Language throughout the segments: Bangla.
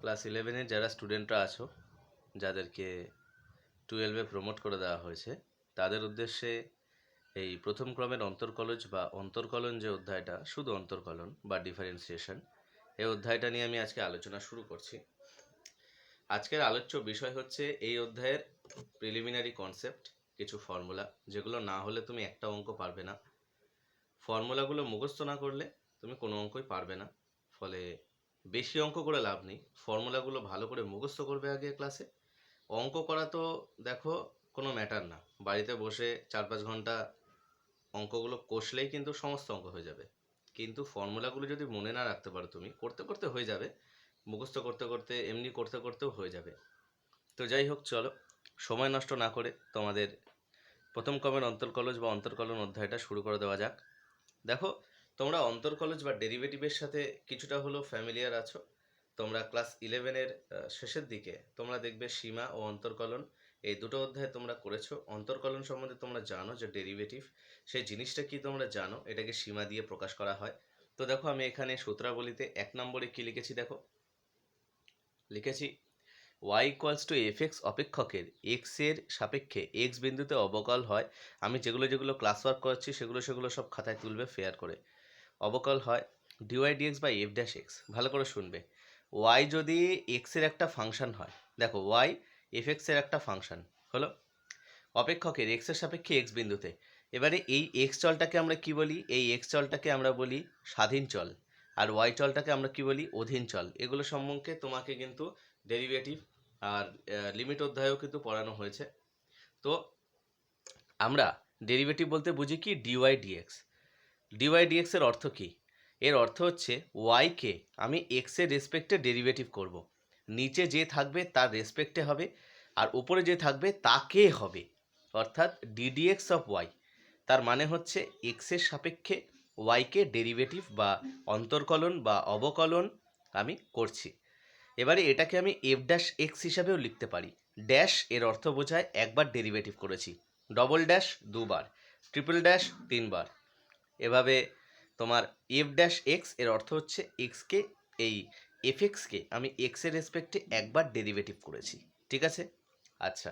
ক্লাস ইলেভেনের যারা স্টুডেন্টরা আছো, যাদেরকে টুয়েলভে প্রমোট করে দেওয়া হয়েছে, তাদের উদ্দেশ্যে এই প্রথম ক্রমের অন্তর্কলজ বা অন্তর্কলন যে অধ্যায়টা, শুধু অন্তর্কলন বা ডিফারেন্সিয়েশন, এই অধ্যায়টা নিয়ে আমি আজকে আলোচনা শুরু করছি। আজকের আলোচ্য বিষয় হচ্ছে এই অধ্যায়ের প্রিলিমিনারি কনসেপ্ট, কিছু ফর্মুলা, যেগুলো না হলে তুমি একটা অঙ্ক পারবে না। ফর্মুলাগুলো মুখস্থ না করলে তুমি কোনো অঙ্কই পারবে না। ফলে বেশি অঙ্ক করে লাভ নেই, ফর্মুলাগুলো ভালো করে মুখস্থ করবে আগে ক্লাসে। অঙ্ক করা তো দেখো কোনো ম্যাটার না, বাড়িতে বসে 4-5 ঘন্টা অঙ্কগুলো কষলেই কিন্তু সমস্ত অঙ্ক হয়ে যাবে। কিন্তু ফর্মুলাগুলো যদি মনে না রাখতে পারো, তুমি করতে করতে হয়ে যাবে, মুখস্থ করতে করতে এমনি করতে করতেও হয়ে যাবে। তো যাই হোক, চলো সময় নষ্ট না করে তোমাদের প্রথম ক্রমের অন্তর্কলজ বা অন্তর্কলন অধ্যায়টা শুরু করে দেওয়া যাক। দেখো, তোমরা অন্তর্কলজ বা ডেরিভেটিভের সাথে কিছুটা হলেও ফ্যামিলিয়ার আছো। তোমরা ক্লাস ইলেভেনের শেষের দিকে তোমরা দেখবে সীমা ও অন্তর্কলন, এই দুটো অধ্যায় তোমরা করেছো। অন্তর্কলন সম্বন্ধে তোমরা জানো যে ডেরিভেটিভ, সেই জিনিসটা কি তোমরা জানো, এটাকে সীমা দিয়ে প্রকাশ করা হয়। তো দেখো, আমি এখানে সূত্রাবলীতে 1 নম্বরে কি লিখেছি, দেখো লিখেছি y equals to F X অপেক্ষকের এক্স এর সাপেক্ষে এক্স বিন্দুতে অবকল হয়। আমি যেগুলো যেগুলো ক্লাস ওয়ার্ক করাচ্ছি সেগুলো সব খাতায় তুলবে ফেয়ার করে। অবকল হয় d y d x by f dash x. ভালো করে শুনবে, ওয়াই যদি এক্সের একটা ফাংশন হয়, দেখো ওয়াই এফ এক্সের একটা ফাংশন হলো অপেক্ষকের এক্সের সাপেক্ষে এক্স বিন্দুতে। এবারে এই এক্স চলটাকে আমরা কি বলি, এই এক্স চলটাকে আমরা বলি স্বাধীন চল, আর ওয়াই চলটাকে আমরা কি বলি, অধীন চল। এগুলো সম্বন্ধে তোমাকে কিন্তু ডেরিভেটিভ আর লিমিট অধ্যায়েও কিন্তু পড়ানো হয়েছে। তো আমরা ডেরিভেটিভ বলতে বুঝি কি, ডিওয়াই ডিএক্স। ডিওয়াই ডিএক্স এর অর্থ কি? এর অর্থ হচ্ছে ওয়াইকে আমি এক্স এর রেসপেক্টে ডেরিভেটিভ করব। নিচে যে থাকবে তার রেসপেক্টে হবে, আর উপরে যে থাকবে তাকে হবে, অর্থাৎ ডিডিএক্স অফ ওয়াই। তার মানে হচ্ছে এক্স এর সাপেক্ষে ওয়াইকে ডেরিভেটিভ বা অন্তর্কলন বা অবকলন আমি করছি। এবারে এটাকে আমি এফ ড্যাশ এক্স হিসাবেও লিখতে পারি। ড্যাশ এর অর্থ বোঝায় একবার ডেরিভেটিভ করেছি, ডবল ড্যাশ দুবার, ট্রিপল ড্যাশ তিনবার। এভাবে তোমার এফ ড্যাশ এক্স এর অর্থ হচ্ছে এক্সকে, এই এফ এক্সকে আমি এক্সের রেসপেক্টে একবার ডেরিভেটিভ করেছি। ঠিক আছে? আচ্ছা,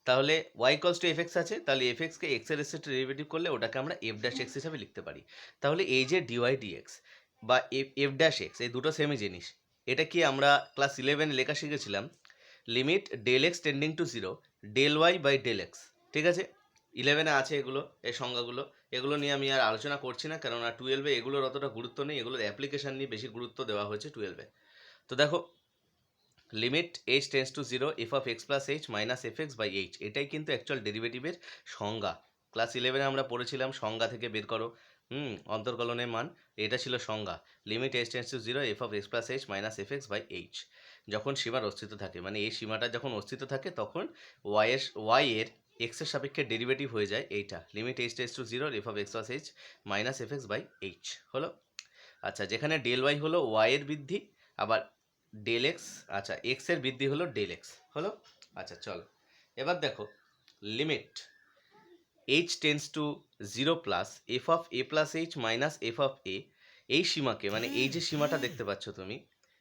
তাহলে y equals to F x আছে, তাহলে এফ এক্সকে এক্সের রেসপেক্টে ডেরিভেটিভ করলে ওটাকে আমরা এফ ড্যাশ এক্স হিসাবে লিখতে পারি। তাহলে এই যে ডিওয়াই ডিএক্স বা এফ ড্যাশ এক্স, এই দুটো সেমই জিনিস। এটা কি আমরা ক্লাস 11 লেখা শিখেছিলাম, limit del x tending to zero del y by del x. ঠিক আছে? 11-এ আছে এগুলো, এই সংজ্ঞাগুলো। এগুলো নিয়ে আমি আর আলোচনা করছি না, কেননা টুয়েলভে এগুলোর অতটা গুরুত্ব নেই, এগুলোর অ্যাপ্লিকেশান নিয়ে বেশি গুরুত্ব দেওয়া হয়েছে টুয়েলভে। তো দেখো, limit H tends to zero f of x plus H minus f x by h, এটাই কিন্তু অ্যাকচুয়াল ডেরিভেটিভের সংজ্ঞা। ক্লাস 11-এ আমরা পড়েছিলাম সংজ্ঞা থেকে বের করো অন্তর্কলনের মান, এটা ছিল সংজ্ঞা। Limit H tends to zero f of x plus H minus f x by h, যখন সীমার অস্তিত্ব থাকে, মানে এই সীমাটা যখন অস্তিত্ব থাকে তখন ওয়াই এর এক্সের সাপেক্ষে ডেরিভেটিভ হয়ে যায় এইটা, limit H tends to zero f of x plus H minus f x by h হলো। আচ্ছা, যেখানে ডেল ওয়াই হলো ওয়াই এর বৃদ্ধি, আবার ডেল এক্স, আচ্ছা এক্স এর বৃদ্ধি হলো ডেল এক্স হলো। আচ্ছা চল, এবার দেখো limit H tends to zero plus F of A plus H minus F of A, এই সীমাকে, মানে এই যে সীমাটা দেখতে পাচ্ছ তুমি,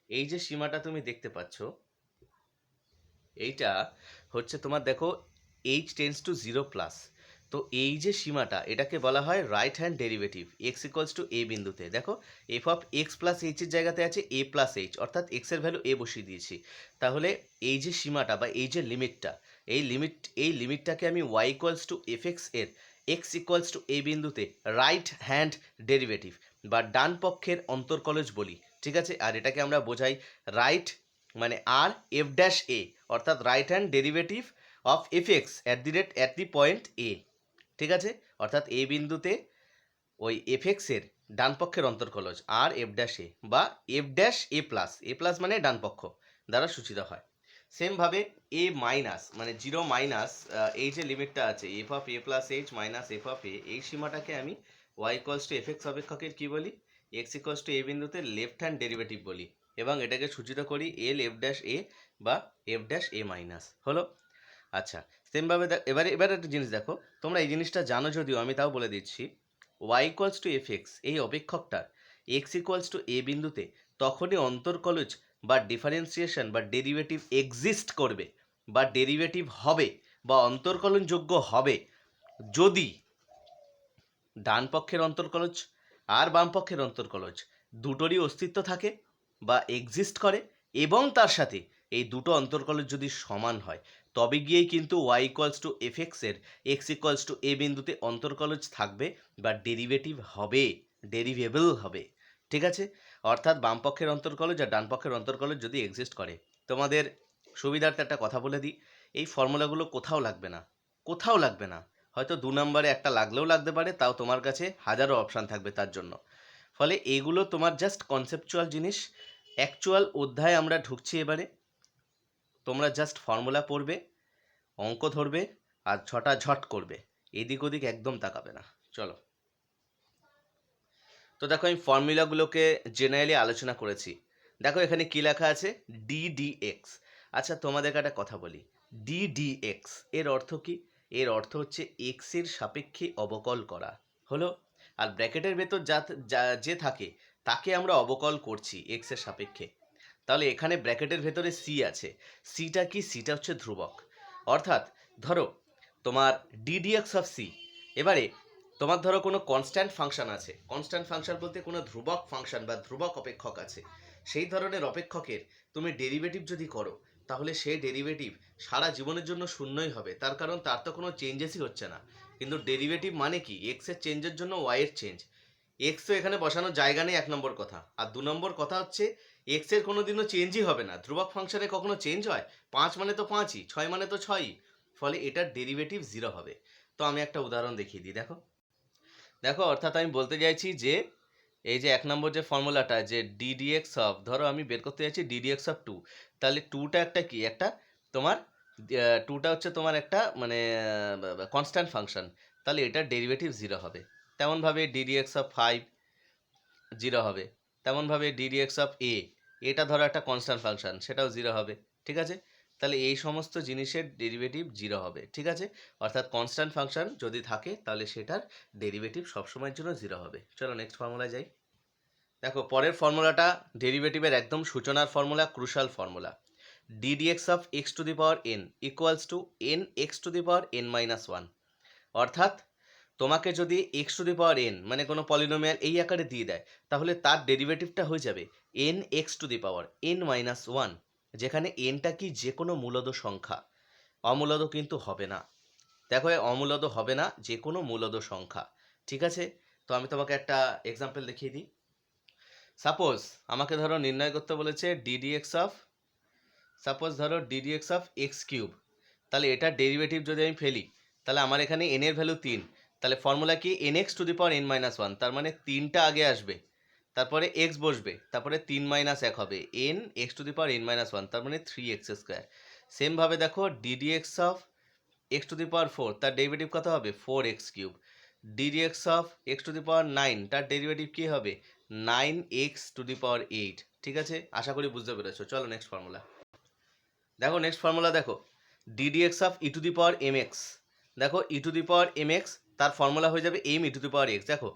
এই যে সীমাটা তুমি দেখতে পাচ্ছ, এইটা হচ্ছে তোমার দেখো H tends to zero plus. তো এই যে সীমাটা, এটাকে বলা হয় right hand derivative X equals to এ বিন্দুতে। দেখো এফ অফ এক্স প্লাস এইচের জায়গাতে আছে এ প্লাস এইচ, অর্থাৎ এক্সের ভ্যালু এ বসিয়ে দিয়েছি। তাহলে এই যে সীমাটা বা এই যে লিমিটটা, এই লিমিটটাকে আমি Y equals to F x এর এক্স ইকুয়ালস টু এ বিন্দুতে রাইট হ্যান্ড ডেরিভেটিভ বা ডান পক্ষের অন্তর্কলজ বলি। ঠিক আছে? আর এটাকে আমরা বোঝাই রাইট, মানে আর এফ ড্যাশ এ, অর্থাৎ right hand derivative of F X at the point A. ঠিক আছে? অর্থাৎ এ বিন্দুতে ওই এফ এক্সের ডান পক্ষের অন্তর্কলজ আর এফ ড্যাশ এ বা F dash A plus, A plus মানে ডান পক্ষ দ্বারা সূচিত হয়। সেমভাবে এ মাইনাস, মানে জিরো মাইনাস এই যে লিমিটটা আছে F of A plus H minus F of A, এই সীমাটাকে আমি Y equals to F X অপেক্ষকের কী বলি, এক্স ইকুয়ালস টু এ বিন্দুতে লেফট হ্যান্ড ডেরিভেটিভ বলি, এবং এটাকে সূচিত করি এল এফ ড্যাশ এ বা এফ ড্যাশ এ মাইনাস হলো। আচ্ছা, সেমভাবে এবারে একটা জিনিস দেখো, তোমরা এই জিনিসটা জানো যদিও, আমি তাও বলে দিচ্ছি। Y equals to F x এই অপেক্ষকটার এক্স ইকুয়ালস টু এ বিন্দুতে তখনই অন্তর্কলজ বা ডিফারেন্সিয়েশন বা ডেরিভেটিভ এক্সিস্ট করবে বা ডেরিভেটিভ হবে বা অন্তর্কলনযোগ্য হবে যদি ডান পক্ষের অন্তর্কলজ আর বাম পক্ষের অন্তর্কলজ দুটোরই অস্তিত্ব থাকে বা এক্সিস্ট করে এবং তার সাথে এই দুটো অন্তর্কলজ যদি সমান হয় তবে গিয়েই কিন্তু y ইকুয়ালস টু এফ এক্সের x ইকুয়ালস টু a বিন্দুতে অন্তর্কলজ থাকবে বা ডেরিভেটিভ হবে, ডেরিভেবল হবে। ঠিক আছে, অর্থাৎ বাম পক্ষের অন্তর্কলজ আর ডান পক্ষের অন্তর্কলজ যদি এক্সিস্ট করে, তোমাদের সুবিধার্থে একটা কথা বলে দিই, এই ফর্মুলাগুলো কোথাও লাগবে না, কোথাও লাগবে না, হয়তো 2 নম্বরে একটা লাগলেও লাগতে পারে, তাও তোমার কাছে হাজারো অপশান থাকবে তার জন্য। ফলে এগুলো তোমার জাস্ট কনসেপচুয়াল জিনিস। অ্যাকচুয়াল অধ্যায়ে আমরা ঢুকছি এবারে। তোমরা জাস্ট ফর্মুলা পড়বে, অঙ্ক ধরবে আর ঝট করবে, এদিক ওদিক একদম তাকাবে না। চলো, তো দেখো আমি ফর্মুলাগুলোকে জেনারেলি আলোচনা করেছি। দেখো এখানে কি লেখা আছে, ডিডিএক্স। আচ্ছা তোমাদেরকে একটা কথা বলি, ডিডিএক্স এর অর্থ কি? এর অর্থ হচ্ছে এক্স এর সাপেক্ষে অবকল করা হলো। আর ব্র্যাকেটের ভেতর যে থাকে তাকে আমরা অবকল করছি এক্স এর সাপেক্ষে। তাহলে এখানে ব্র্যাকেটের ভেতরে সি আছে, সিটা কি? সিটা হচ্ছে ধ্রুবক। অর্থাৎ ধরো তোমার ডিডিএক্স অফ সি, এবারে তোমার ধরো কোনো কনস্ট্যান্ট ফাংশন আছে, কনস্ট্যান্ট ফাংশন বলতে কোনো ধ্রুবক ফাংশন বা ধ্রুবক অপেক্ষক আছে, সেই ধরনের অপেক্ষকের তুমি ডেরিভেটিভ যদি করো তাহলে সেই ডেরিভেটিভ সারা জীবনের জন্য শূন্যই হবে, তার কারণ তার তো কোনো চেঞ্জেসই হচ্ছে না। কিন্তু ডেরিভেটিভ মানে কি? এক্স এর চেঞ্জের জন্য ওয়াই এর চেঞ্জ, এক্স তো এখানে বসানোর জায়গা নেই, 1 নম্বর কথা। আর 2 নম্বর কথা হচ্ছে এক্স এর কোনো দিনও চেঞ্জই হবে না, ধ্রুবক ফাংশনে কখনো চেঞ্জ হয়? 5 মানে তো 5ই, 6 মানে তো 6ই, ফলে এটার ডেরিভেটিভ 0 হবে। তো আমি একটা উদাহরণ দেখিয়ে দিই। দেখো দেখো অর্থাৎ আমি বলতে চাইছি যে এই যে 1 নম্বর যে ফর্মুলাটা, যে ডিডিএক্স অফ, ধরো আমি বের করতে চাইছি ডিডিএক্স অফ 2, তাহলে 2টা একটা কি? একটা তোমার 2টা হচ্ছে তোমার একটা মানে কনস্ট্যান্ট ফাংশন, তাহলে এটার ডেরিভেটিভ 0 হবে। তেমনভাবে ডিডিএক্স অফ 5 0 হবে, তেমনভাবে ডিডিএক্স অফ এ, এটা ধরো একটা কনস্ট্যান্ট ফাংশন, সেটাও 0 হবে। ঠিক আছে, তাহলে এই সমস্ত জিনিসের ডেরিভেটিভ 0 হবে। ঠিক আছে, অর্থাৎ কনস্ট্যান্ট ফাংশন যদি থাকে তাহলে সেটার ডেরিভেটিভ সবসময়ের জন্য 0 হবে। চলো নেক্সট ফর্মুলায় যাই। দেখো পরের ফর্মুলাটা ডেরিভেটিভের একদম সূচনার formula, crucial formula. Ddx of X to the power N equals to N X to the power N minus 1। অর্থাৎ তোমাকে যদি x to the power N মানে কোনো পলিনোমিয়াল এই আকারে দিয়ে দেয়, তাহলে তার ডেরিভেটিভটা হয়ে যাবে N X to the power N minus 1, যেখানে এনটা কি? যে কোনো মূলদ সংখ্যা, অমূলদ কিন্তু হবে না। দেখো অমূলদ হবে না, যে কোনো মূলদ সংখ্যা। ঠিক আছে, তো আমি তোমাকে একটা এক্সাম্পল দেখিয়ে দিই। সাপোজ আমাকে ধরো নির্ণয় করতে বলেছে ডিডিএক্স অফ, সাপোজ ধরো ডিডিএক্স অফ এক্স কিউব, তাহলে এটার ডেরিভেটিভ যদি আমি ফেলি তাহলে আমার এখানে এন এর ভ্যালু 3, তাহলে ফর্মুলা কি? N X to the power N minus 1, তার মানে 3টা আগে আসবে, তারপরে এক্স বসবে, তারপরে 3 মাইনাস 1 হবে, N X to the power N minus 1, তার মানে 3x স্কোয়ার। সেমভাবে দেখো ddx of X to the power 4, তার ডেরিভেটিভ কত হবে? 4x cube. D dx of X to the power 9, তার ডেরিভেটিভ কী হবে? 9x টু দি পাওয়ার 8। ঠিক আছে, আশা করি বুঝতে পেরেছো। চলো নেক্সট ফর্মুলা দেখো, নেক্সট ফর্মুলা দেখো, ddx of E to the power M X. দেখো E to the power M X, তার ফর্মুলা হয়ে যাবে M E to the power X. দেখো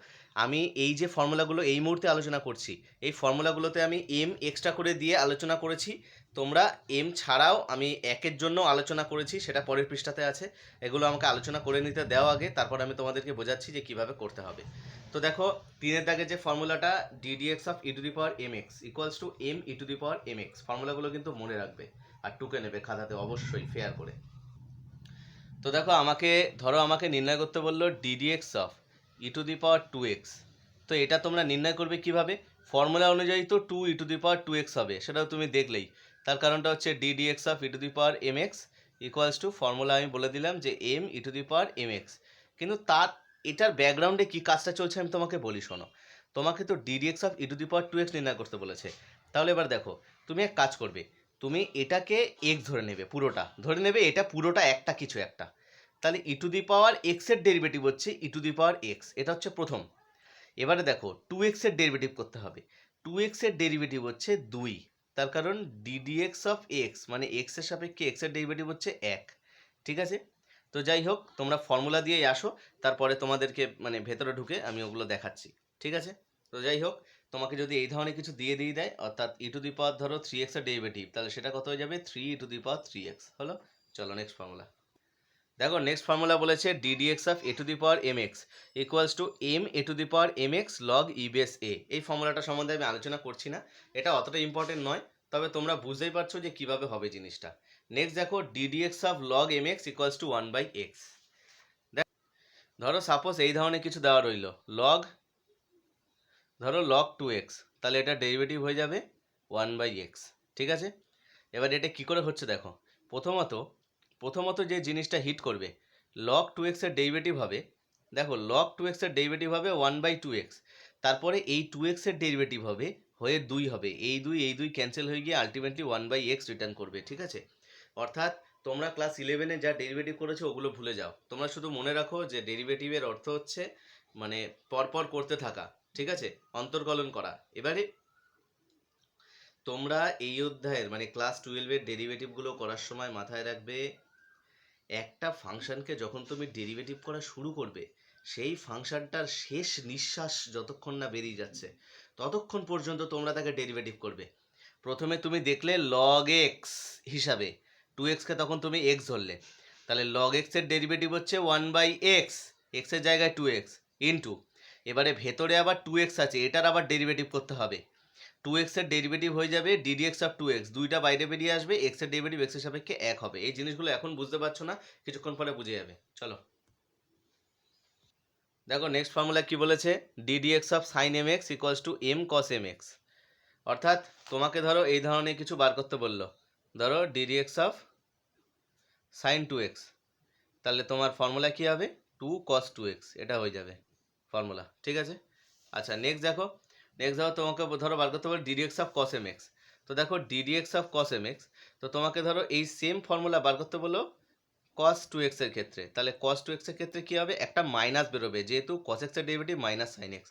আমি এই যে ফর্মুলাগুলো এই মুহূর্তে আলোচনা করছি, এই ফর্মুলাগুলোতে আমি এম এক্সট্রা করে দিয়ে আলোচনা করেছি, তোমরা এম ছাড়াও আমি একের জন্য আলোচনা করেছি, সেটা পরের পৃষ্ঠাতে আছে। এগুলো আমাকে আলোচনা করে নিতে দেওয়া আগে, তারপর আমি তোমাদেরকে বোঝাচ্ছি যে কীভাবে করতে হবে। তো দেখো 3-এর দাগে যে ফর্মুলাটা, d dx of E to the power M x equals to M E to the power M X, ফর্মুলাগুলো কিন্তু মনে রাখবে আর টুকে নেবে খাতাতে অবশ্যই ফেয়ার করে। তো দেখো আমাকে নির্ণয় করতে বললো ddx of E to the power 2x। তো এটা তোমরা নির্ণয় করবে কিভাবে? ফর্মুলা অনুযায়ী তো 2 ই টু দি পাওয়ার 2x হবে, সেটাও তুমি দেখলেই। তার কারণটা হচ্ছে d d x of E to the power M x equals to, formula আমি বলে দিলাম যে m E to the power M x. কিন্তু এটার ব্যাকগ্রাউন্ডে কী কাজটা চলছে আমি তোমাকে বলি, শোনো। তোমাকে তো ddx of E to the power 2x নির্ণয় করতে বলেছে, তাহলে এবার দেখো তুমি এক কাজ করবে, তুমি এটাকে এক্স ধরে নেবে, পুরোটা ধরে নেবে, এটা পুরোটা একটা কিছু একটা, তাহলে ই টু দি পাওয়ার এক্সের ডেরিভেটিভ হচ্ছে ই টু দি পাওয়ার এক্স, এটা হচ্ছে প্রথম। এবারে দেখো 2x-এর ডেরিভেটিভ করতে হবে, 2x-এর ডেরিভেটিভ হচ্ছে 2, তার কারণ ডিডিএক্স অফ এক্স মানে এক্সের সাপেক্ষে এক্সের ডেরিভেটিভ হচ্ছে 1। ঠিক আছে, তো যাই হোক তোমরা ফর্মুলা দিয়েই আসো, তারপরে তোমাদেরকে মানে ভেতরে ঢুকে আমি ওগুলো দেখাচ্ছি। ঠিক আছে, তো যাই হোক তোমাকে যদি এই ধরনের কিছু দিয়ে দেয় অর্থাৎ ই টু দি পাওয়ার ধরো 3x এর ডেরিভেটিভ, তাহলে সেটা কত হয়ে যাবে 3 ই টু দি পাওয়ার 3x হলো। চলো নেক্সট ফর্মুলা দেখো। নেক্সট ফর্মুলা বলেছে ddx of a two the power mx equals to m a two the power mx log e base a। এই ফর্মুলাটা সম্বন্ধে আমি আলোচনা করছি না, এটা অতটা ইম্পর্টেন্ট নয়, তবে তোমরা বুঝতেই পারছো যে কিভাবে হবে জিনিসটা। নেক্সট দেখো ddx of log mx equals to 1/x। ধরো সাপোজ এই ধরনের কিছু দেওয়া রইল log 2x, তাহলে এটা ডেরিভেটিভ হয়ে যাবে 1/x। ঠিক আছে, এবার এটা কি করে হচ্ছে দেখো। প্রথমত যে জিনিসটা হিট করবে log 2x এর ডেরিভেটিভ হবে, দেখো log 2x এর ডেরিভেটিভ হবে 1/2x, তারপরে এই 2x এর ডেরিভেটিভ হবে হয়ে 2 হবে, এই দুই ক্যান্সেল হয়ে গিয়ে আলটিমেটলি 1/x রিটার্ন করবে। ঠিক আছে, অর্থাৎ তোমরা ক্লাস 11-এ যা ডেরিভেটিভ করেছো ওগুলো ভুলে যাও, তোমরা শুধু মনে রাখো যে ডেরিভেটিভের অর্থ হচ্ছে মানে পরপর করতে থাকা। ঠিক আছে, অন্তর্কলন করা। এবারে তোমরা এই অধ্যায়ের মানে ক্লাস 12-এর ডেরিভেটিভগুলো করার সময় মাথায় রাখবে, একটা ফাংশনকে যখন তুমি ডেরিভেটিভ করা শুরু করবে, সেই ফাংশনটার শেষ নিঃশ্বাস যতক্ষণ না বেরিয়ে যাচ্ছে ততক্ষণ পর্যন্ত তোমরা তাকে ডেরিভেটিভ করবে। প্রথমে তুমি দেখলে log x হিসাবে 2x কে তখন তুমি x ধরলে, তাহলে log x এর ডেরিভেটিভ হচ্ছে 1/x, x এর জায়গায় 2x ইনটু, এবারে ভেতরে আবার 2x আছে, এটার আবার ডেরিভেটিভ করতে হবে। 2x এর ডেরিভেটিভ হয়ে যাবে ddx অফ 2x, দুইটা বাইরে বেরিয়ে আসবে, x এর ডেরিভেটিভ x এর সাপেক্ষে 1 হবে। এই জিনিসগুলো এখন বুঝতে পারছো না, কিছুক্ষণ পরে বুঝে যাবে। চলো দেখো নেক্সট ফর্মুলা কি বলেছে, ddx of sin mx equals to m cos mx। অর্থাৎ তোমাকে ধরো এই ধরনের কিছু বার করতে বললো, ধরো ddx অফ sin 2x, তাহলে তোমার ফর্মুলা কি হবে 2 cos 2x, এটা হয়ে যাবে ফর্মুলা। ঠিক আছে, আচ্ছা নেক্সট দেখো তোমাকে ধরো বার করতে বললো ddx অফ cos mx। তো দেখো ddx অফ cos mx, তো তোমাকে ধরো এই সেম ফর্মুলা বার করতে বললো cos 2x এর ক্ষেত্রে, তাহলে cos 2x এর ক্ষেত্রে কি হবে, একটা মাইনাস বেরোবে, যেহেতু cos x এর ডেরিভেটিভ মাইনাস sin x,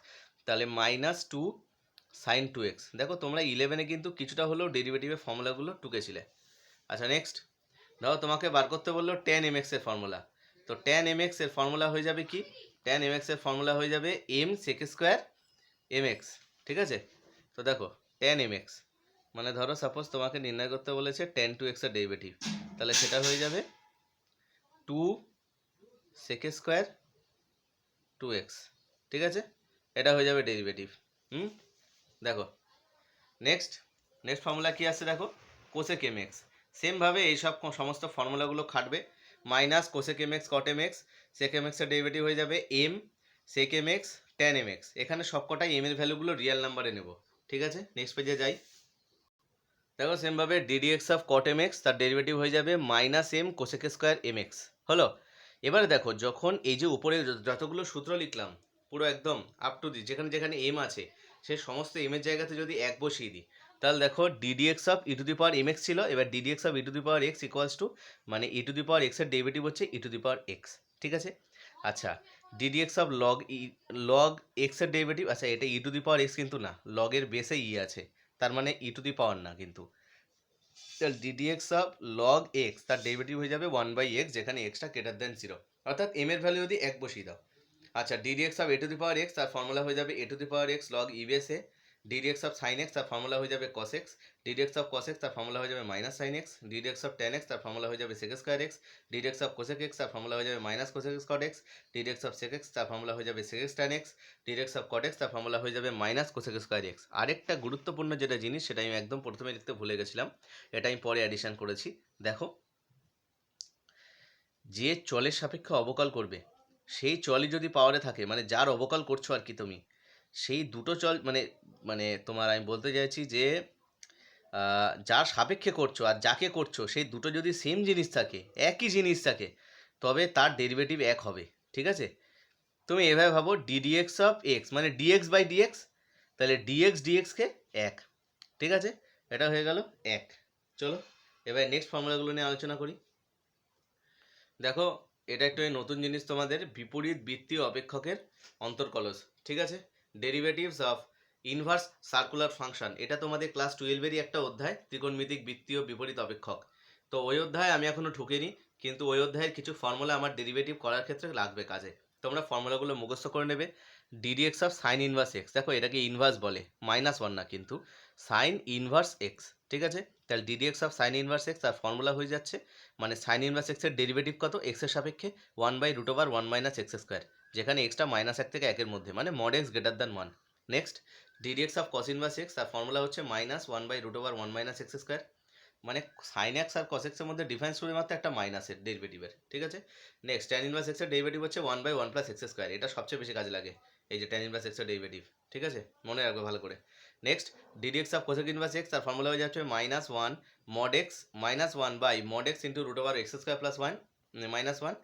তাহলে -2 sin 2x। দেখো তোমরা 11-এ কিন্তু কিছুটা হলেও ডেরিভেটিভের ফর্মুলাগুলো টুকেছিলে। আচ্ছা নেক্সট ধরো তোমাকে বার করতে বললো tan mx এর ফর্মুলা, তো tan mx এর ফর্মুলা হয়ে যাবে কি, tan mx এর ফর্মুলা হয়ে যাবে m sec স্কয়ার mx। ঠিক আছে, তো দেখো tan mx মানে ধরো সাপোজ তোমাকে নির্ণয় করতে বলেছে tan 2x এর ডেরিভেটিভ, তাহলে সেটা হয়ে যাবে 2 sec স্কয়ার 2x। ঠিক আছে, এটা হয়ে যাবে ডেরিভেটিভ। দেখো নেক্সট ফর্মুলা কি আছে দেখো, কোসেক mx। সেমভাবে এইসব সমস্ত ফর্মুলাগুলো খাটবে, minus cosec mx cot mx, sec mx এর ডেরিভেটিভ হয়ে যাবে m sec mx tan mx। এখানে সবকটাই m এর ভ্যালুগুলো রিয়েল নাম্বারে নেব। ঠিক আছে, নেক্সট পেজে যাই। দেখো সেমভাবে ddx অফ cot mx, তার ডেরিভেটিভ হয়ে যাবে -m cosec স্কয়ার mx হলো। এবারে দেখো যখন এই যে উপরে যতগুলো সূত্র লিখলাম পুরো একদম আপ টু যেখানে যেখানে m আছে সেই সমস্ত m এর জায়গাতে যদি 1 বসিয়ে দিই, তাহলে দেখো ddx of e to the power mx ছিল, এবার ddx of e to the power x equals to মানে e to the power x এর ডেরিভেটিভ হচ্ছে e to the power x। ঠিক আছে, আচ্ছা ddx অফ log x এর ডেরিভেটিভ, আচ্ছা এটা e to the power x কিন্তু না, log এর বেসে e আছে, তার মানে e টু দি পাওয়ার না কিন্তু, তাহলে ddx অফ log x তার ডেরিভেটিভ হয়ে যাবে 1/x, যেখানে x টা গ্রেটার দেন 0, অর্থাৎ m এর ভ্যালু যদি 1 বসিয়ে দাও। আচ্ছা ddx of a two the power x তার ফর্মুলা হয়ে যাবে a two the power x log e base a। ddx of sin x তার ফর্মুলা হয়ে যাবে cos x। ddx of cos x তার ফর্মুলা হয়ে যাবে minus sin x। ddx of tan x তার ফর্মুলা হয়ে যাবে sec square x। ddx of cosec x তার ফর্মুলা হয়ে যাবে minus cosec x cot x। ddx of sec x তার ফর্মুলা হয়ে যাবে sec x tan x। ddx of cot x তার ফর্মুলা হয়ে যাবে মাইনাস cosec স্কয়ার x। আরেকটা গুরুত্বপূর্ণ যেটা জিনিস সেটা আমি একদম প্রথমে লিখতে ভুলে গেছিলাম, এটা আমি পরে অ্যাডিশন করেছি। দেখো যে চলের সাপেক্ষে অবকল করবে সেই চলই যদি পাওয়ারে থাকে, মানে যার অবকল করছো আর কি তুমি, সেই দুটো চল মানে মানে তোমার আমি বলতে চাইছি যে যার সাপেক্ষে করছো আর যাকে করছো সেই দুটো যদি সেম জিনিস থাকে, একই জিনিস থাকে, তবে তার ডেরিভেটিভ 1 হবে। ঠিক আছে, তুমি এভাবে ভাবো ddx অফ x মানে dx বাই dx, তাহলে dx কে 1। ঠিক আছে, এটা হয়ে গেল 1। চলো এবার নেক্সট ফর্মুলাগুলো নিয়ে আলোচনা করি। দেখো এটা একটা নতুন জিনিস তোমাদের, বিপরীত বৃত্তীয় অপেক্ষকের অন্তর্কলজ। ঠিক আছে, derivatives of inverse circular function, এটা তোমাদের ক্লাস 12-এরই একটা অধ্যায়, ত্রিকোণমিতিক বৃত্তীয় বিপরীত অপেক্ষক। তো ওই অধ্যায় আমি এখনো ঢুকিনি, কিন্তু ওই অধ্যায়ের কিছু ফর্মুলা আমার ডেরিভেটিভ করার ক্ষেত্রে লাগবে কাজে, তোমরা ফর্মুলাগুলো মুখস্থ করে নেবে। Ddx of sign inverse x, দেখো এটাকে ইনভার্স বলে, -1 না কিন্তু, সাইন ইনভার্স এক্স, ঠিক আছে। তাহলে d dx of sign inverse x তার ফর্মুলা হয়ে যাচ্ছে, মানে সাইন ইনভার্স এক্সের ডেরিভেটিভ কত, এক্সের সাপেক্ষে 1/√1 - x², যেখানে এক্সটা -1 থেকে 1-এর মধ্যে, মানে mod x greater than 1। Next ddx of cos inverse x তার ফর্মুলা হচ্ছে -1/√1 - x², মানে সাইন এক্স আর কস এক্সের মধ্যে ডিফারেন্স শুধুমাত্র একটা মাইনাসের ডেরিভেটিভের, ঠিক আছে। নেক্সট ট্যান ইনভার্স এক্সের ডেরিভেটিভ হচ্ছে 1/1 + x², এটা সবচেয়ে বেশি কাজে লাগে, এই যে ট্যান ইনভার্স এক্সের ডেরিভেটিভ, ঠিক আছে, মনে রাখবে ভালো করে। Next ddx of cosec inverse x তার ফর্মুলা হয়ে যাচ্ছে -1 mod x -1/mod x × √x² + 1 -1।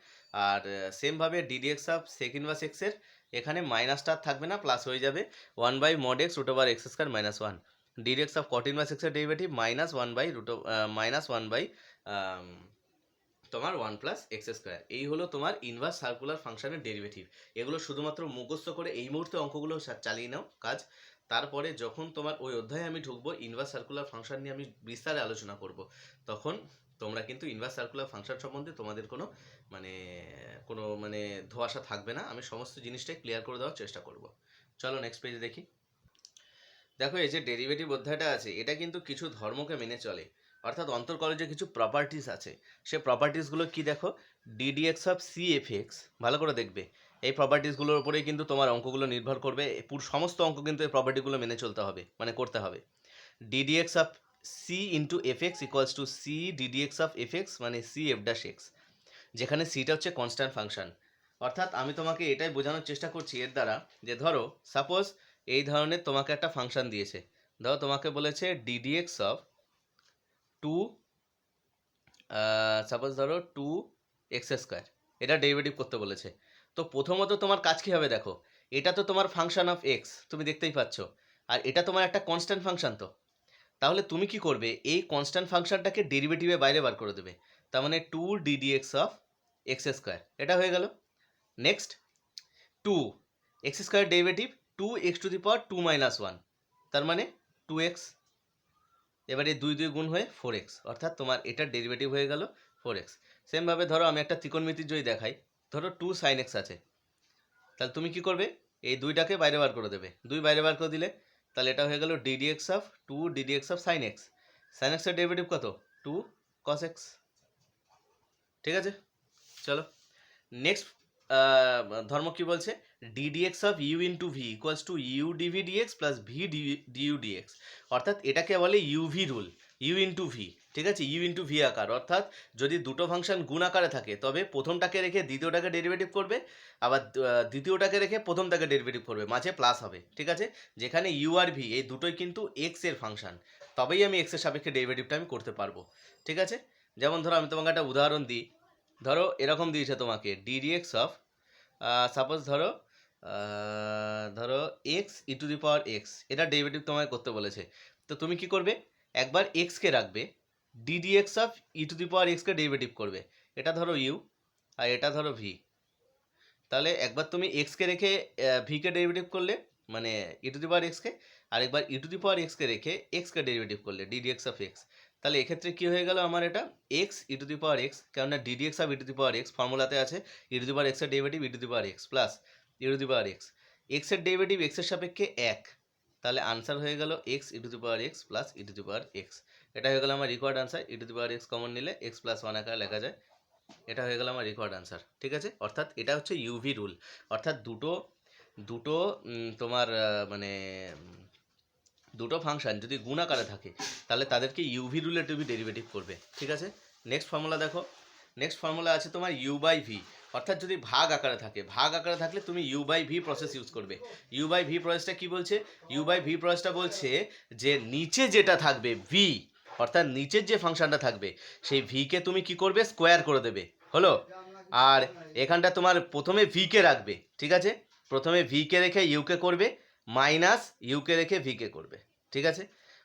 আর সেমভাবে ডিডিএক্স অফ সেক ইনভার্স এক্সের এখানে মাইনাসটা থাকবে না, প্লাস হয়ে যাবে 1/mod x √x² - 1। Ddx of cot inverse এক্সের ডেরিভেটিভ -1/1 তোমার 1 + x²। এই হলো তোমার ইনভার্স সার্কুলার ফাংশনের ডেরিভেটিভ। এগুলো শুধুমাত্র মুখস্থ করে এই মুহূর্তে অঙ্কগুলো চালিয়ে নাও কাজ, তারপরে যখন তোমার ওই অধ্যায়ে আমি ঢুকবো, ইনভার্স সার্কুলার ফাংশন নিয়ে আমি বিস্তারে আলোচনা করব, তখন তোমরা কিন্তু ইনভার্স সার্কুলার ফাংশন সম্বন্ধে তোমাদের কোনো ধোঁয়াশা থাকবে না, আমি সমস্ত জিনিসটাই ক্লিয়ার করে দেওয়ার চেষ্টা করব। চলো নেক্সট পেজে দেখি। দেখো এই যে ডেরিভেটিভ অধ্যায়টা আছে, এটা কিন্তু কিছু ধর্মকে মেনে চলে, অর্থাৎ অন্তর্কলজে কিছু প্রপার্টিস আছে, সে প্রপার্টিসগুলো কি দেখো, ddx of c f x, ভালো করে দেখবে, এই প্রপার্টিসগুলোর উপরেই কিন্তু তোমার অঙ্কগুলো নির্ভর করবে, সমস্ত অঙ্ক কিন্তু এই প্রপার্টিগুলো মেনে চলতে হবে, মানে করতে হবে। D d x of c into f x equals to c d d x of F x, মানে সি এফ ড্যাশ এক্স, যেখানে সিটা হচ্ছে কনস্ট্যান্ট ফাংশন। অর্থাৎ আমি তোমাকে এটাই বোঝানোর চেষ্টা করছি এর দ্বারা, যে ধরো সাপোজ এই ধরনের তোমাকে একটা ফাংশন দিয়েছে, ধরো তোমাকে বলেছে ডিডিএক্স অফ 2, সাপোজ ধরো 2x², এটা ডেরিভেটিভ করতে বলেছে। তো প্রথমত তোমার কাজ কী হবে দেখো, এটা তো তোমার ফাংশন অফ এক্স, তুমি দেখতেই পাচ্ছ, আর এটা তোমার একটা কনস্ট্যান্ট ফাংশন, তো তাহলে তুমি কি করবে, এই কনস্ট্যান্ট ফাংশনটাকে ডেরিভেটিভে বাইরে বার করে দেবে, তার মানে 2 ডিডিএক্স অফ x², এটা হয়ে গেল। নেক্সট 2x² ডেরিভেটিভ 2x⁻² - 1, তার মানে 2x, এবারে 2 গুণ হয়ে 4x, অর্থাৎ তোমার এটার ডেরিভেটিভ হয়ে গেল 4x। সেমভাবে ধরো আমি একটা ত্রিকোণমিতির যদি দেখাই, ধরো 2 sin x আছে, তাহলে তুমি কি করবে, এই 2টাকে বাইরে বার করে দেবে, 2 বাইরে বার করে দিলে তাহলে এটা হয়ে গেল ddx of 2 ddx of sin x, sin x এর ডেরিভেটিভ কত, 2 cos x, ঠিক আছে। চলো নেক্সট ধর্ম কি বলছে, d d x of u into v equals to u d v d x plus v d u d x, অর্থাৎ এটাকে বলে u v rule, u into v, ঠিক আছে, ইউ ইন্টু ভি আকার, অর্থাৎ যদি দুটো ফাংশন গুণ আকারে থাকে তবে প্রথমটাকে রেখে দ্বিতীয়টাকে ডেরিভেটিভ করবে, আবার দ্বিতীয়টাকে রেখে প্রথমটাকে ডেরিভেটিভ করবে, মাঝে প্লাস হবে, ঠিক আছে। যেখানে ইউ আর ভি এই দুটোই কিন্তু এক্স এর ফাংশন, তবেই আমি এক্সের সাপেক্ষে ডেরিভেটিভটা আমি করতে পারবো, ঠিক আছে। যেমন ধরো আমি তোমাকে একটা উদাহরণ দিই, ধরো এরকম দিয়েছে তোমাকে ডিডিএক্স অফ সাপোজ ধরো x e⁻x, এটা ডেরিভেটিভ তোমায় করতে বলেছে, তো তুমি কি করবে, একবার এক্সকে রাখবে, ddx of e⁻x K derivative করবে, এটা ধরো ইউ আর এটা ধরো ভি, তাহলে একবার তুমি এক্সকে রেখে ভিকে ডেরিভেটিভ করলে, মানে e⁻x কে, আর একবার e⁻x কে রেখে এক্সকে ডেরিভেটিভ করলে ডিডিএক্স অফ এক্স, তাহলে এক্ষেত্রে কী হয়ে গেল আমার এটা x e⁻x, কেননা ডিডিএক্স অফ e⁻x ফর্মুলাতে আছে e⁻x এর ডেরিভেটিভ e⁻x প্লাস e⁻x, এক্সের ডেরিভেটিভ এক্সের সাপেক্ষে 1, তাহলে আনসার হয়ে গেল x e⁻x প্লাস e⁻x, এটা হয়ে গেল আমার রিকোয়ার্ড আনসার, e⁻x কমন নিলে x + 1 আকারে লেখা যায়, এটা হয়ে গেল আমার রিকোয়ার্ড আনসার, ঠিক আছে। অর্থাৎ এটা হচ্ছে ইউভি রুল, অর্থাৎ দুটো দুটো তোমার দুটো ফাংশন যদি গুণ আকারে থাকে তাহলে তাদেরকে ইউভি রুলে তুমি ডেরিভেটিভ করবে, ঠিক আছে। নেক্সট ফর্মুলা দেখো, নেক্সট ফর্মুলা আছে তোমার u/v, অর্থাৎ যদি ভাগ আকারে থাকে, ভাগ আকারে থাকলে তুমি u/v প্রসেস ইউজ করবে। u/v প্রসেসটা কি বলছে, u/v প্রসেসটা বলছে যে নিচে যেটা থাকবে v, অর্থাৎ নিচের যে ফাংশনটা থাকবে সেই ভিকে তুমি কি করবে, স্কোয়ার করে দেবে, হলো। আর এখানটা তোমার প্রথমে ভিকে রাখবে, ঠিক আছে, প্রথমে ভিকে রেখে ইউকে করবে, মাইনাস ইউকে রেখে ভিকে করবে, ঠিক আছে,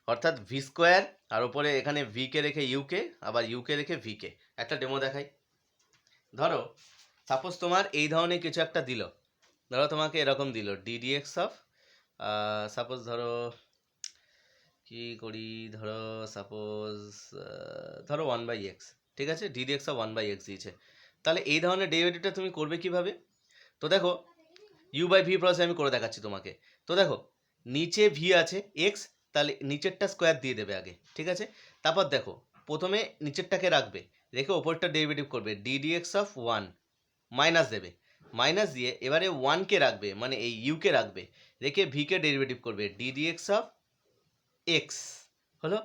অর্থাৎ v² আর ওপরে এখানে ভিকে রেখে ইউকে, আবার ইউকে রেখে ভিকে। একটা ডেমো দেখাই, ধরো সাপোজ তোমার এই ধরনের কিছু একটা দিল, ধরো তোমাকে এরকম দিল ডিডিএক্স অফ সাপোজ ধরো কি করি, ধরো সাপোজ ধরো 1/x, ঠিক আছে, ডিডিএক্স অফ 1/x দিয়েছে, তাহলে এই ধরনের ডেরিভেটিভটা তুমি করবে কিভাবে, তো দেখো ইউ বাই ভি প্রসেস আমি করে দেখাচ্ছি তোমাকে। তো দেখো নিচে ভি আছে এক্স, তাহলে নিচেরটা স্কোয়ার দিয়ে দেবে আগে, ঠিক আছে। তারপর দেখো প্রথমে নিচেরটাকে রাখবে, রেখে ওপরটা ডেরিভেটিভ করবে D x of one, minus দেবে, মাইনাস দিয়ে এবারে ওয়ানকে রাখবে মানে এই ইউকে রাখবে, রেখে ভিকে ডেরিভেটিভ করবে ডি এক্স অফ এক্স, হলো।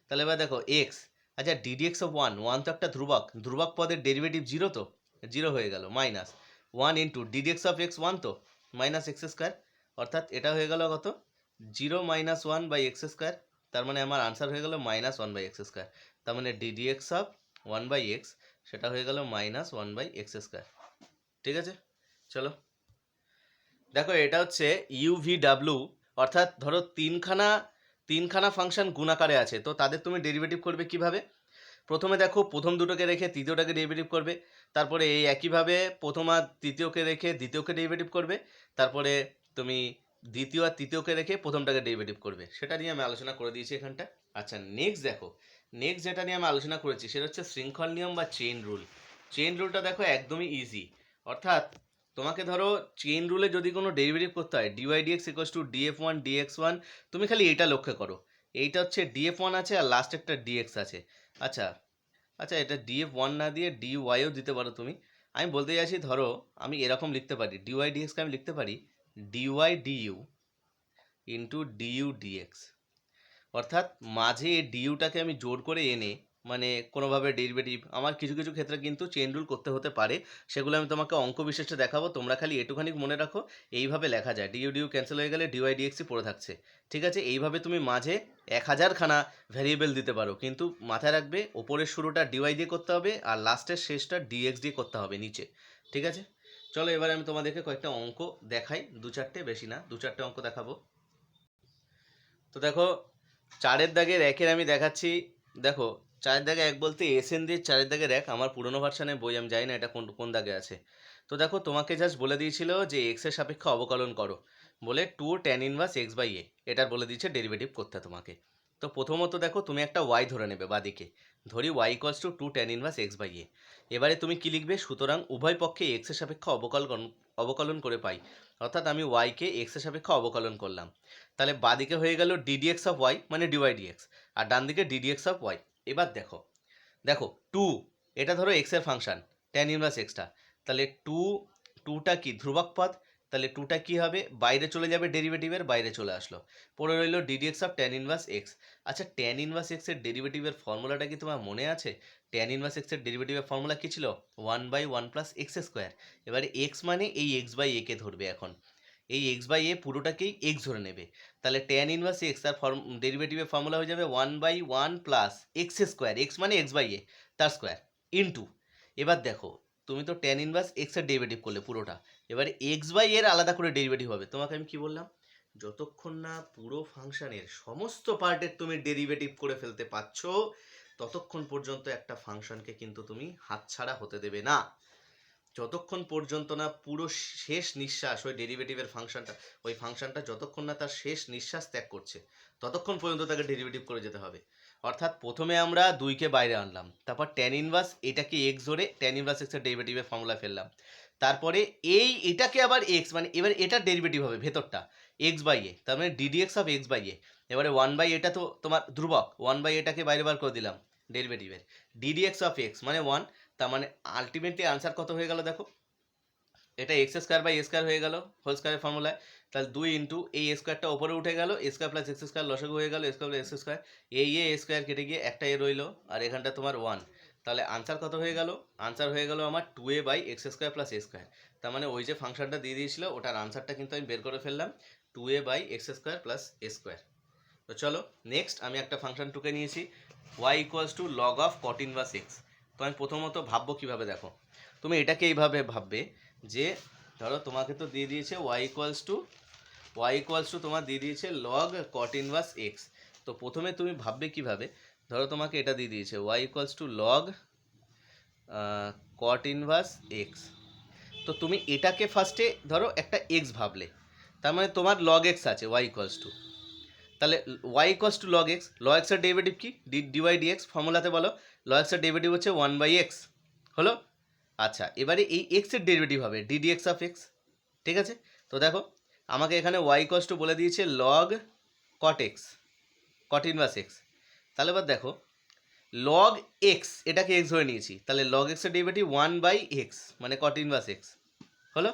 তাহলে এবার দেখো এক্স, আচ্ছা D x of one, one তো একটা ধ্রুবক, ধ্রুবক পদের ডেরিভেটিভ জিরো, তো জিরো হয়ে গেল, minus one into d x of x one, তো মাইনাস এক্স স্কোয়ার, অর্থাৎ এটা হয়ে গেল কত, zero minus one by x square. তার মানে আমার আনসার হয়ে গেল minus one by x square. তার মানে d x of one by x সেটা হয়ে গেল minus one by x square, ঠিক আছে। চলো দেখো এটা হচ্ছে ইউভিডাব্লিউ, অর্থাৎ ধরো তিনখানা ফাংশন গুণাকারে আছে, তো তাদের তুমি ডেরিভেটিভ করবে কিভাবে। প্রথমে দেখো প্রথম দুটোকে রেখে তৃতীয়টাকে ডেরিভেটিভ করবে, তারপরে এই একইভাবে প্রথম আর তৃতীয়কে রেখে দ্বিতীয়কে ডেরিভেটিভ করবে, তারপরে তুমি দ্বিতীয় আর তৃতীয়কে রেখে প্রথমটাকে ডেরিভেটিভ করবে, সেটা নিয়ে আমি আলোচনা করে দিয়েছি এখানটা। আচ্ছা নেক্সট দেখো, নেক্সট যেটা নিয়ে আমি আলোচনা করেছি সেটা হচ্ছে শৃঙ্খল নিয়ম বা চেইন রুল। চেইন রুলটা দেখো একদমই ইজি, অর্থাৎ তোমাকে ধরো চেইন রুলে যদি কোনো ডেরিভেটিভ করতে হয় d y d x equals to d f one d x one, তুমি খালি এটা লক্ষ্য করো, এইটা হচ্ছে ডিএফ ওয়ান আছে আর লাস্ট একটা ডিএক্স আছে। আচ্ছা আচ্ছা এটা ডিএফ ওয়ান না দিয়ে ডিওয়াইও দিতে পারো তুমি। আমি বলতে চাইছি ধরো আমি এরকম লিখতে পারি ডিওয়াই ডিএক্সকে আমি লিখতে পারি d y d u into d u d x, অর্থাৎ মাঝে এই ডিইউটাকে আমি জোর করে এনে মানে কোনোভাবে ডেরিভেটিভ, আমার কিছু কিছু ক্ষেত্রে কিন্তু চেইন রুল করতে হতে পারে, সেগুলো আমি তোমাকে অঙ্ক বিশেষে দেখাবো, তোমরা খালি এটুখানি মনে রাখো এইভাবে লেখা যায়, ডিইউ ডিইউ ক্যান্সেল হয়ে গেলে ডিওয়াই ডিএক্সই পড়ে থাকছে, ঠিক আছে। এইভাবে তুমি মাঝে 1000খানা ভ্যারিয়েবল দিতে পারো, কিন্তু মাথায় রাখবে ওপরের শুরুটা ডিওয়াই দিয়ে করতে হবে আর লাস্টের শেষটা ডিএক্স দিয়ে করতে হবে নিচে, ঠিক আছে। চলো এবারে আমি তোমাদেরকে কয়েকটা অঙ্ক দেখাই, দু চারটে, বেশি না, দু চারটে অঙ্ক দেখাবো। তো দেখো চারের দাগের একের আমি দেখাচ্ছি, দেখো চারের দাগে এক বলতে এসএন দিয়ে চারের দাগের এক, আমার পুরোনো ভার্সানের বই, আমি জানি না এটা কোন কোন দাগে আছে। তো দেখো তোমাকে জাস্ট বলে দিয়েছিল যে এক্সের সাপেক্ষে অবকলন করো, বলে two tan inverse X by A, এটার বলে দিয়েছে ডেরিভেটিভ করতে তোমাকে। তো প্রথমত দেখো তুমি একটা ওয়াই ধরে নেবে বাদিকে, ধরি Y equals to two tan inverse X by A. এবারে তুমি কি লিখবে, সুতরাং উভয় পক্ষে এক্সের সাপেক্ষে অবকলন করে পাই, অর্থাৎ আমি ওয়াইকে এক্সের সাপেক্ষে অবকলন করলাম, তাহলে বাদিকে হয়ে গেল ডিডিএক্স অফ ওয়াই মানে ডিওয়াই ডিএক্স, আর ডান দিকে ডিডিএক্স অফ ওয়াই। এবার দেখো দেখো টু, এটা ধরো এক্সের ফাংশন ট্যান ইনভার্স এক্সটা, তাহলে টুটা কি ধ্রুবক পদ, তাহলে টুটা কি হবে, বাইরে চলে যাবে, ডেরিভেটিভের বাইরে চলে আসলো, পড়ে রইল ddx of tan inverse x. আচ্ছা ট্যান ইনভার্স এক্সের ডেরিভেটিভের ফর্মুলাটা কি তোমার মনে আছে, ট্যান ইনভার্স এক্সের ডেরিভেটিভের ফর্মুলা কী ছিল, one by one plus x square. এবারে এক্স মানে এই এক্স বাই একে ধরবে, এখন এই এক্স বাই এ পুরোটাকেই এক্স ধরে নেবে, তাহলে ট্যান ইনভার্স এক্স তার ডেরিভেটিভের ফর্মুলা হয়ে যাবে one by one plus x square, x মানে এক্স বাই এ তার স্কোয়ার ইন্টু, এবার দেখো তুমি তো ট্যান ইনভার্স এক্সের ডেরিভেটিভ করলে পুরোটা, এবারে এক্স বাই এর আলাদা করে ডেরিভেটিভ হবে। তোমাকে আমি কি বললাম, যতক্ষণ না পুরো ফাংশনের সমস্ত পার্টের তুমি ডেরিভেটিভ করে ফেলতে পারছো ততক্ষণ পর্যন্ত একটা ফাংশনকে কিন্তু তুমি হাতছাড়া হতে দেবে না, যতক্ষণ পর্যন্ত না পুরো শেষ নিঃশ্বাস ওই ডেরিভেটিভের ফাংশনটা, ওই ফাংশনটা যতক্ষণ না তার শেষ নিঃশ্বাস ত্যাগ করছে ততক্ষণ পর্যন্ত তাকে ডেরিভেটিভ করে যেতে হবে। অর্থাৎ প্রথমে আমরা দুইকে বাইরে আনলাম, তারপর ট্যান ইনভার্স এটাকে এক্স ধরে ট্যান ইনভার্স এক্সের ডেরিভেটিভের ফর্মুলা ফেললাম, তারপরে এটাকে আবার এক্স মানে এবার এটার ডেরিভেটিভ হবে ভেতরটা এক্স বাই এ, তার মানে ddx of x by A. এবারে ওয়ান বাই এটা তো তোমার ধ্রুবক, ওয়ান বাই এটাকে বাইরে বার করে দিলাম ডেরিভেটিভের, ডিডিএক্স অফ এক্স মানে ওয়ান, তার মানে আলটিমেটলি আনসার কত হয়ে গেল দেখো, এটা x square by a square হয়ে গেল হোল স্কোয়ারের ফর্মুলায়, তাহলে দুই ইন্টু এই স্কোয়ারটা ওপরে উঠে গেল, এ স্কোয়ার প্লাস এক্স স্কোয়ার লসাগু হয়ে গেল স্কোয়ার প্লাস এক্স স্কোয়ার, এই এ স্কোয়ার কেটে গিয়ে একটা এ রইলো আর এখানটা তোমার ওয়ান, তাহলে আনসার কত হয়ে গেল, আনসার হয়ে গেল আমার two a by x square plus a square. তার মানে ওই যে ফাংশনটা দিয়ে দিয়েছিল ওটার আনসারটা কিন্তু আমি বের করে ফেললাম two a by x square plus a square. তো চলো নেক্সট আমি একটা ফাংশন টুকে নিয়েছি y equals to log of cot inverse x. তো আমি প্রথমত ভাববো কীভাবে, দেখো তুমি এটাকে এইভাবে ভাববে যে ধরো তোমাকে তো দিয়ে দিয়েছে ওয়াই ইকুয়ালস টু তোমার দিয়ে দিয়েছে লগ কট ইনভার্স এক্স। তো প্রথমে তুমি ভাববে কিভাবে, ধরো তোমাকে এটা দিয়ে দিয়েছে y equals to log cot inverse x, তো তুমি এটাকে ফার্স্টে ধরো একটা এক্স ভাবলে, তার মানে তোমার লগ এক্স আছে ওয়াই ইকুয়ালস টু, তাহলে ওয়াই ইকুয়ালস টু লগ এক্সের ডেরিভেটিভ কি ডিওয়াই ডিএক্স, ফর্মুলাতে বলো লগ এক্সের ডেরিভেটিভ হচ্ছে ওয়ান বাই এক্স, হলো। আচ্ছা এবারে এই এক্সের ডেরিভেটিভ হবে ডিডিএক্স অফ এক্স, ঠিক আছে। তো তো দেখো আমাকে এখানে ওয়াই ইকুয়ালস টু বলে দিয়েছে লগ কট এক্স, কট ইনভার্স এক্স। তাহলে এবার দেখো লগ এক্স, এটাকে এক্স ধরে নিয়েছি, তাহলে লগ এক্সের ডেরিভেটিভ 1/x মানে কট ইনভার্স এক্স হলো।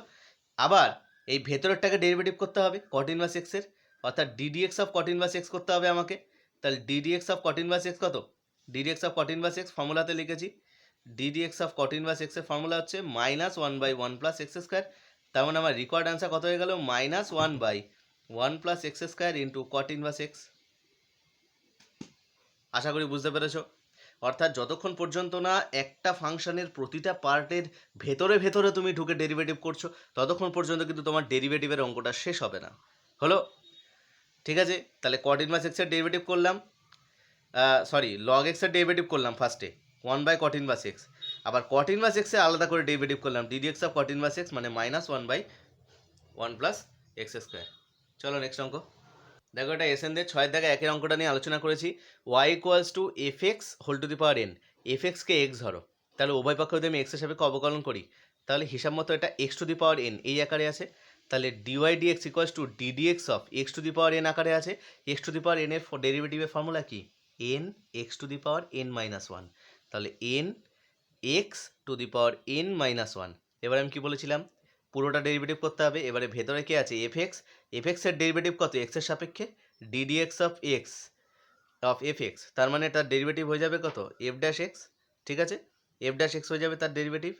আবার এই ভেতরেরটাকে ডেরিভেটিভ করতে হবে কট ইনভার্স এক্সের, অর্থাৎ d dx of cot inverse X করতে হবে আমাকে। তাহলে d dx of cot inverse X কত? D dx of cot inverse X ফর্মুলাতে লিখেছি, ডিডিএক্স অফ কট ইনভার্স এক্সের ফর্মুলা হচ্ছে -1/1 + x²। তার মানে আমার রিকোয়ার্ড আনসার কত হয়ে গেল? -1/1 + x² into cot inverse X. আশা করি বুঝতে পেরেছো। অর্থাৎ যতক্ষণ পর্যন্ত না একটা ফাংশনের প্রতিটা পার্টের ভেতরে ভেতরে তুমি ঢুকে ডেরিভেটিভ করছো, ততক্ষণ পর্যন্ত কিন্তু তোমার ডেরিভেটিভের অঙ্কটা শেষ হবে না। হলো? ঠিক আছে, তাহলে কট ইনভার্স এক্সের ডেরিভেটিভ করলাম, লগ এক্সের ডেরিভেটিভ করলাম ফার্স্টে 1/cot ইনভার্স এক্স। আবার কট ইনভার্স এক্সে আলাদা করে ডেরিভেটিভ করলাম ddx of cot inverse x মানে -1/1 + x²। চলো নেক্সট অঙ্ক। দেখো এটা এসএনদের 6 দাগে একের অঙ্কটা নিয়ে আলোচনা করেছি। y = fx whole to the power n, fx-কে x ধরো, তাহলে উভয় পক্ষ যদি আমি x এর সাপেক্ষে অবকলন করি, তাহলে হিসাব মতো এটা x to the power n এই আকারে আছে। তাহলে dy dx = ddx of x to the power n আকারে আছে। x to the power n এর ডেরিভেটিভের ফর্মুলা কি? n x to the power n - 1। তাহলে n x to the power n - 1। এবার আমি কি বলেছিলাম? পুরোটা ডেরিভেটিভ করতে হবে। এবারে ভেতরে কে আছে? fx, fx এর ডেরিভেটিভ কত? x এর সাপেক্ষে ddx of x of fx, তার মানে তার ডেরিভেটিভ হয়ে যাবে কত? f'(x), ঠিক আছে, f'(x) হয়ে যাবে তার ডেরিভেটিভ।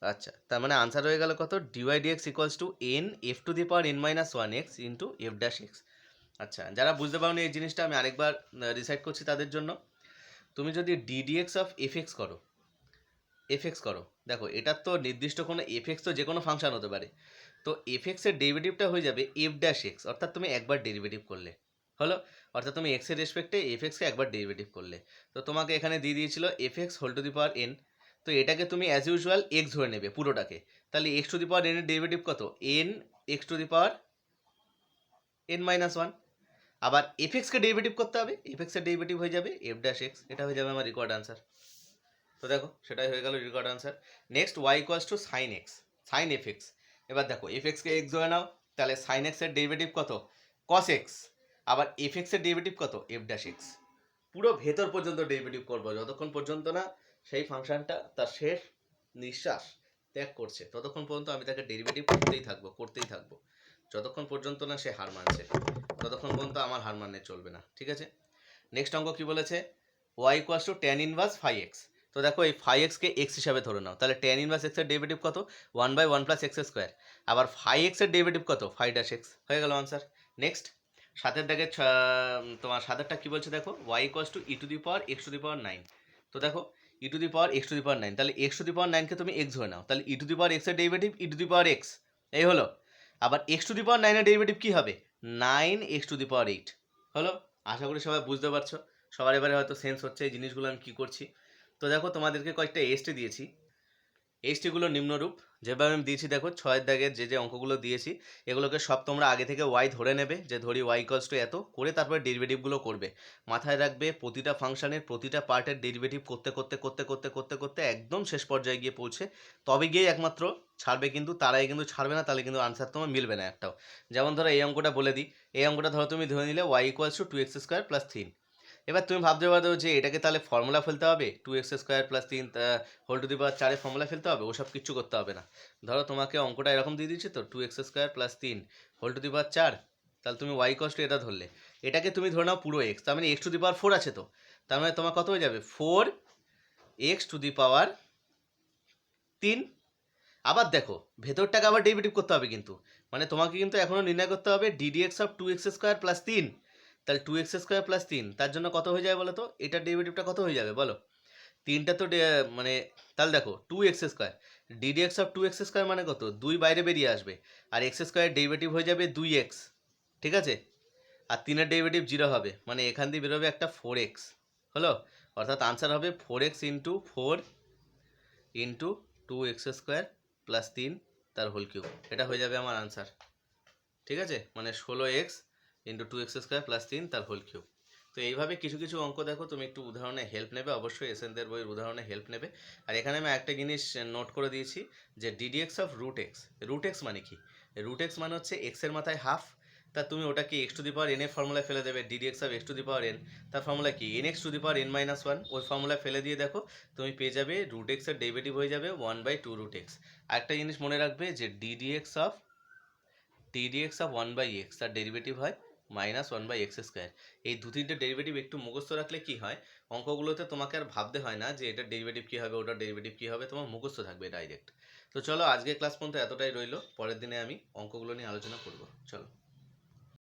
আচ্ছা, তার মানে আনসার হয়ে গেল কত? dy dx = n f two the power n - 1x into f'(x)। আচ্ছা, যারা বুঝতে পারোনি এই জিনিসটা আমি আরেকবার রিসাইড করছি তাদের জন্য। তুমি যদি ddx অফ fx করো, দেখো এটার তো নির্দিষ্ট কোনো fx তো যে কোনো ফাংশন হতে পারে, তো fx এর ডেরিভেটিভটা হয়ে যাবে f'(x), অর্থাৎ তুমি একবার ডেরিভেটিভ করলে হলো, অর্থাৎ তুমি x এর রেসপেক্টে fx-কে একবার ডেরিভেটিভ করলে। তো তোমাকে এখানে দিয়ে দিয়েছিল fx whole to the power n, তো এটাকে তুমি অ্যাজ ইউজুয়াল x ধরে নেবে পুরোটাকে। তাহলে x to the power n এর ডেরিভেটিভ কত? n x to the power n - 1। আবার fx-কে ডেরিভেটিভ করতে হবে, fx এর ডেরিভেটিভ হয়ে যাবে f'(x), এটা হয়ে যাবে আমার রিকোয়ার্ড আনসার। তো দেখো সেটাই হয়ে গেল required answer. Next y = sin x, sin fx। এবার দেখো fx-কে x ধরে নাও, তাহলে sin x এর ডেরিভেটিভ কত? cos x। আবার fx এর ডেরিভেটিভ কত? f'(x)। পুরো ভেতর পর্যন্ত ডেরিভেটিভ করবো, যতক্ষণ পর্যন্ত না সেই ফাংশনটা তার শেষ নিঃশ্বাস ত্যাগ করছে, ততক্ষণ পর্যন্ত আমি তাকে ডেরিভেটিভ করতেই থাকবো, যতক্ষণ পর্যন্ত না সে হার মানছে, ততক্ষণ পর্যন্ত আমার হার মানলে চলবে না। ঠিক আছে, নেক্সট অঙ্ক কি বলেছে? y = tan inverse phi x। তো দেখো এই phi x-কে x হিসাবে ধরে নাও, তাহলে tan ইনভার্স x এর ডেরিভেটিভ কত? 1/1 + x²। আবার phi x এর ডেরিভেটিভ কত? phi'(x) হয়ে গেল আনসার। নেক্সট সাতের দাগে তোমার সাতেরটা কি বলছে দেখো, y = e to the power x to the power 9। তো দেখো e to the power x to the power 9, তাহলে x টু দি পাওয়ার 9-কে তুমি x ধরে নাও, তাহলে e to the power x এর derivative e to the power x, এই হলো। আবার x টু দি পাওয়ার 9 এর ডেরিভেটিভ কি হবে? 9x টু দি পাওয়ার 8 হলো। আশা করি সবাই বুঝতে পারছো, সবার এবারে হয়তো সেন্স হচ্ছে এই জিনিসগুলো আমি কী করছি। তো দেখো তোমাদেরকে কয়েকটা এসটি দিয়েছি, এসটিগুলো নিম্নরূপ যেভাবে আমি দিয়েছি। দেখো 6 দাগের যে অঙ্কগুলো দিয়েছি এগুলোকে সব তোমরা আগে থেকে ওয়াই ধরে নেবে, যে ধরি y = এত করে তারপরে ডেরিভেটিভগুলো করবে। মাথায় রাখবে প্রতিটা ফাংশনের প্রতিটা পার্টের ডেরিভেটিভ করতে করতে করতে করতে করতে করতে একদম শেষ পর্যায়ে গিয়ে পৌঁছে তবে গিয়ে একমাত্র ছাড়বে, কিন্তু তারাই কিন্তু ছাড়বে না, তাহলে কিন্তু আনসার তোমার মিলবে না একটাও। যেমন ধরো এই অঙ্কটা বলে দিই, এই অঙ্কটা ধরো তুমি ধরে নিলে y = 2x² + 3। এবার তুমি ভাবতে পারো যে এটাকে তাহলে ফর্মুলা ফেলতে হবে, 2x² + 3 whole to the power 4 formula ফেলতে হবে, ওসব কিচ্ছু করতে হবে না। ধরো তোমাকে অঙ্কটা এরকম দিয়ে দিচ্ছে তো 2x² + 3 whole to the power 4, তাহলে তুমি y = এটা ধরলে, এটাকে তুমি ধরে নাও পুরো x, তার মানে x টু দি পাওয়ার 4 আছে, তো তার মানে তোমার কত হয়ে যাবে? 4x টু দি পাওয়ার 3। আবার দেখো ভেতরটাকে আবার ডেরিভেটিভ করতে হবে, কিন্তু মানে তোমাকে কিন্তু এখনও নির্ণয় করতে হবে ddx অফ 2x² + 3। তাহলে 2x² + 3 তার জন্য কত হয়ে যাবে বলো তো? এটার ডেরিভেটিভটা কত হয়ে যাবে বলো? 3টা তো মানে তাহলে দেখো 2x², ddx অফ 2x² মানে কত? 2 বাইরে বেরিয়ে আসবে, আর x² ডেরিভেটিভ হয়ে যাবে 2x, ঠিক আছে, আর 3-এর ডেরিভেটিভ 0 হবে, মানে এখান দিয়ে বেরোবে একটা 4x হলো। অর্থাৎ আনসার হবে 4x ইন্টু 4 ইন্টু 2x² + 3 তার হোল কিউব, এটা হয়ে যাবে আমার আনসার। ঠিক আছে, মানে 16x ইন্টু 2x² + 3 তার হোল কিউব। তো এইভাবে কিছু কিছু অঙ্ক দেখো তুমি একটু উদাহরণে হেল্প নেবে, অবশ্যই এসএনদের বইয়ের উদাহরণে হেল্প নেবে। আর এখানে আমি একটা জিনিস নোট করে দিয়েছি যে ddx অফ √x, √x মানে কি? রুট এক্স মানে হচ্ছে এক্সের মাথায় হাফ, তা তুমি ওটাকে x to the power N এর ফর্মুলায় ফেলে দেবে, DD x of X to the power N, তার ফর্মুলা কি N X to the power N minus one, ওই ফর্মুলায় ফেলে দিয়ে দেখো তুমি পেয়ে যাবে রুট এক্সের ডেরিভেটিভ হয়ে যাবে 1/2 রুট এক্স। আরেকটা জিনিস মনে রাখবে যে ডিডি এক্স অফ 1/x তার ডেরিভেটিভ হয় -1/x²। এই দু তিনটে ডেরিভেটিভ একটু মুখস্থ রাখলে কি হয়, অঙ্কগুলোতে তোমাকে আর ভাবতে হয় না যে এটার ডেরিভেটিভ কী হবে ওটার ডেরিভেটিভ কী হবে, তোমার মুখস্থ থাকবে ডাইরেক্ট। তো চলো আজকে ক্লাস পর্যন্ত এতটাই রইলো, পরের দিনে আমি অঙ্কগুলো নিয়ে আলোচনা করব। চলো।